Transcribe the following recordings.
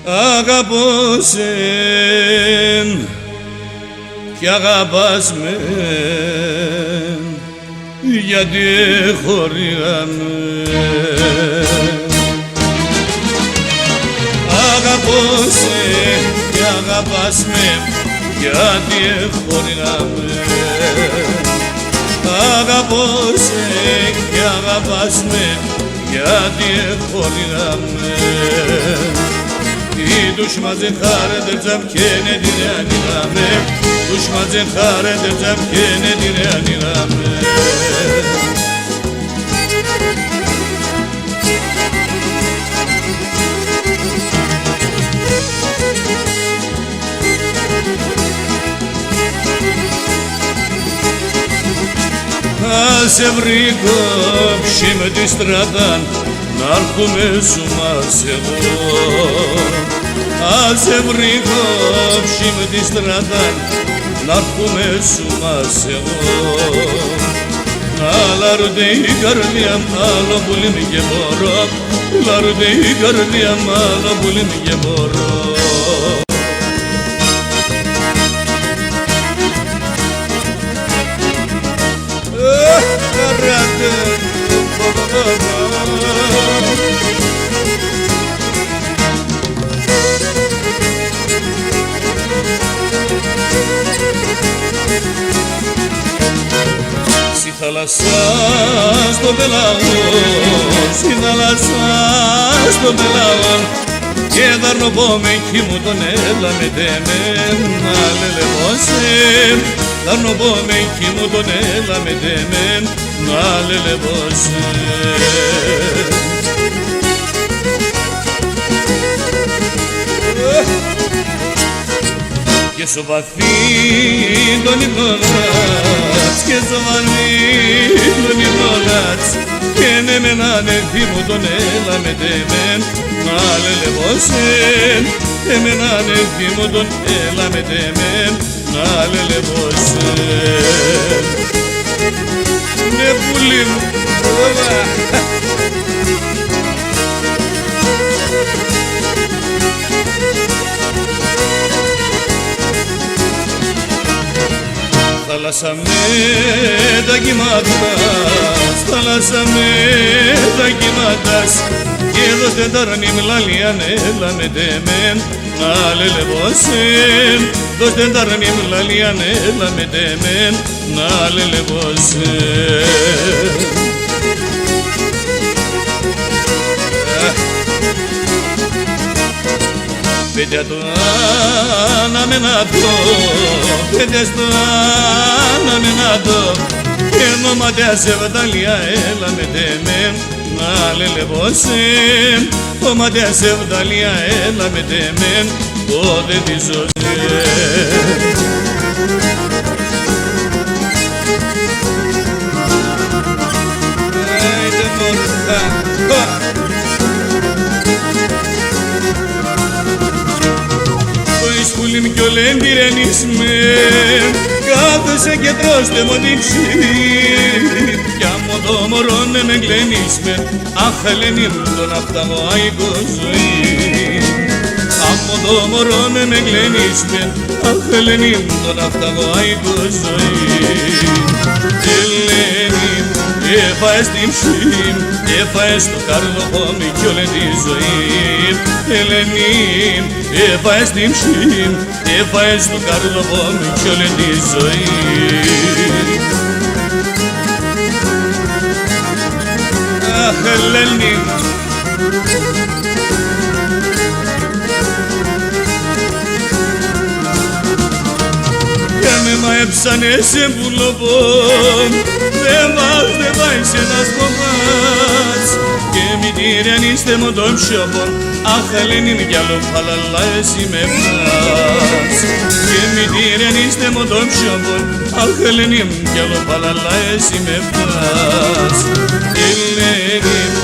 αγαπώ σεν κι αγαπάς με γιατί χωρίγαμε. Αγαπώ σε κι αγαπάς με γιατί χωρίγαμε. Αγαπώ σε κι αγαπάς με γιατί χωρίγαμε. Τους μαζί χαρέντεψαμ και ναι την ανοίγαμε. Τους μαζί χαρέντεψαμ και ναι την ανοίγαμε. Ας σε βρήκω με τη στράτα να'ρθουμαι σου μας εγώ. Ας σε βρήκω με τη στράτα να'ρθουμαι σου μας εγώ. Αλλά ρωτέ η καρδιά μ' άλλο πολύ μη και μπορώ. Αλλά ρωτέ η καρδιά μ' άλλο πολύ μη και μπορώ. Στη θάλασσα στο πελάγο, στη θάλασσα στο πελάγο και δαρνοπώ με εκεί μου τον έλα με τέμεν να λελεβώσαι. Δαρνοπώ με εκεί μου τον έλα με τέμεν να λελεβώσαι. Και στο βαθύ τον ύπνονας, και στο βαθύ τον ύπνονας και ναι με έναν ευθύ μου τον έλα με τέμεν να λελεβώσεν. Και με έναν ευθύ μου τον έλα με τέμεν να λελεβώσεν. Ναι πουλί μου, θάλασσα με τα κύματας, θάλασσα με τα κύματας και δώστε ταρανή μλαλιάν έλα με τέμεν να λελεβώσεν. Δώστε ταρανή μλαλιάν έλα με τέμεν να λελεβώσεν. Παιδιά το αναμενάτο, παιδιά στο αναμενάτο και νόματια σε βδαλία έλα με τέμεν να λελεβώσεν. Νόματια σε βδαλία έλα με τέμεν πότε τη ζωσέ. Πουλίμ κι ολέν τυρενίσμεν κάθεσαι και τρώστε μοντίψη κι άμα το μωρόν με γλενίσμεν αχ Ελένη μου τον αυταγό αίκο ζωή. Άμα το μωρόν με γλενίσμεν αχ Ελένη μου τον αυταγό αίκο ζωή. Ελένη μου έφαες την ψήμ, έφαες το καρδοπόμι κι όλη τη ζωή. Ελένη έφαες την ψήμ, έφαες το καρδοπόμι κι όλη τη ζωή. Αχ Ελένη και με μαέψανε σε πουλοπόν, δεν πάει σε ένας κομμάτς και μη τυρανίστε μου τον ψιοπόν. Αχ Ελένη μου κι άλλο φαλαλά εσύ με πας και μη τυρανίστε μου τον ψιοπόν. Αχ Ελένη μου κι άλλο φαλαλά εσύ με πας. Ελένη μου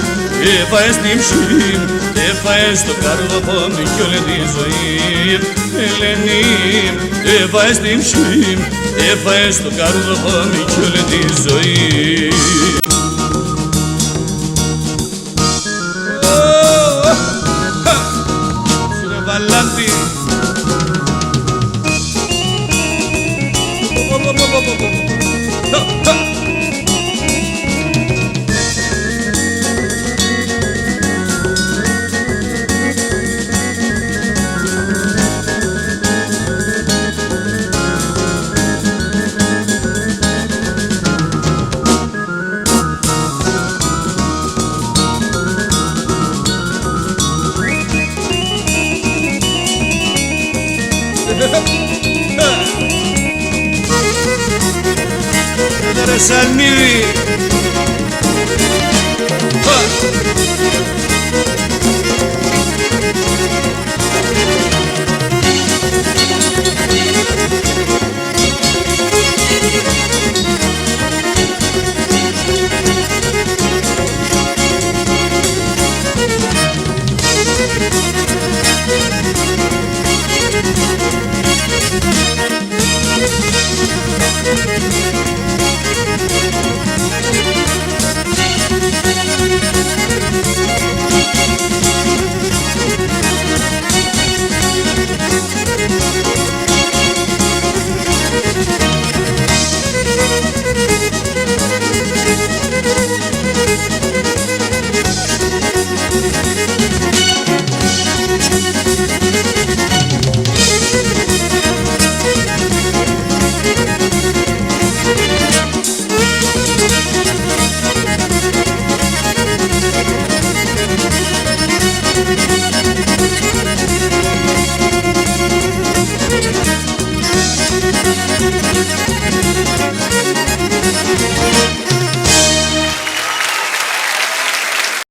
έφαες την ψήμ, έφαες το καρδοπόμι κι όλη τη ζωή. Ελένη μου έφαες την ψήμ, έφαες το καρδοπόμι κι όλη τη ζωή. Σαλμύρη.